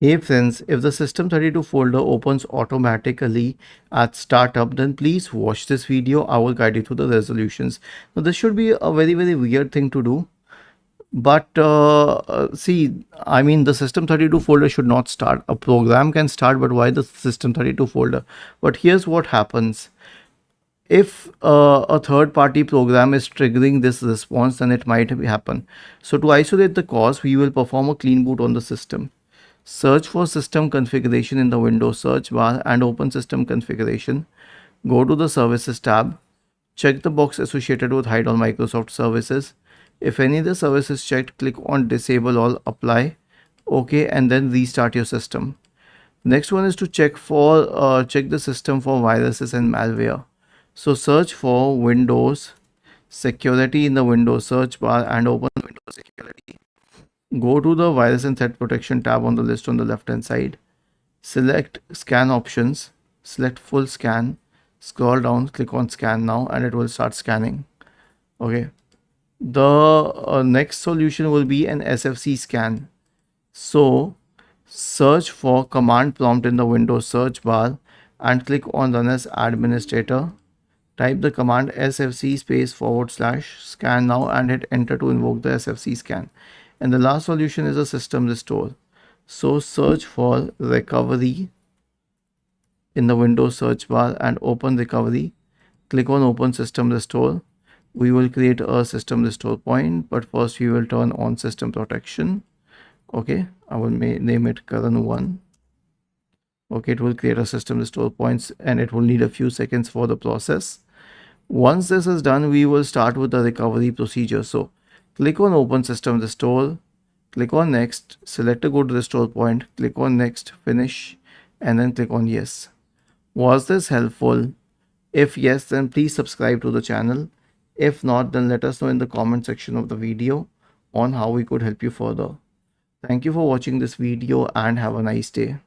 Hey friends, if the System32 folder opens automatically at startup, then please watch this video. I will guide you through the resolutions. Now this should be a very weird thing to do. But see, I mean the System32 folder should not start. A program can start, but why the System32 folder? But here's what happens. If a third party program is triggering this response, then it might happen. So to isolate the cause, we will perform a clean boot on the system. Search for system configuration in the Windows search bar and open system configuration. Go to the services tab. Check the box associated with hide all Microsoft services. If any of the service is checked, click on disable all, apply, OK, and then restart your system. Next one is to check the system for viruses and malware. So search for Windows security in the Windows search bar and open Windows security. Go to the virus and threat protection tab on the list on the left hand side. Select scan options, select full scan, scroll down, click on scan now, and it will start scanning. Okay. The next solution will be an SFC scan. So search for command prompt in the Windows search bar and click on run as administrator. Type the command sfc /scan now and hit enter to invoke the SFC scan. And the last solution is a system restore. So search for recovery in the Windows search bar and open recovery. Click on open system restore. We will create a system restore point, but first we will turn on system protection. Okay, I will name it current 1. Okay, it will create a system restore points and it will need a few seconds for the process. Once this is done, we will start with the recovery procedure. So click on open system restore, click on next, select a good restore point, click on next, finish, and then click on yes. Was this helpful? If yes, then please subscribe to the channel. If not, then let us know in the comment section of the video on how we could help you further. Thank you for watching this video and have a nice day.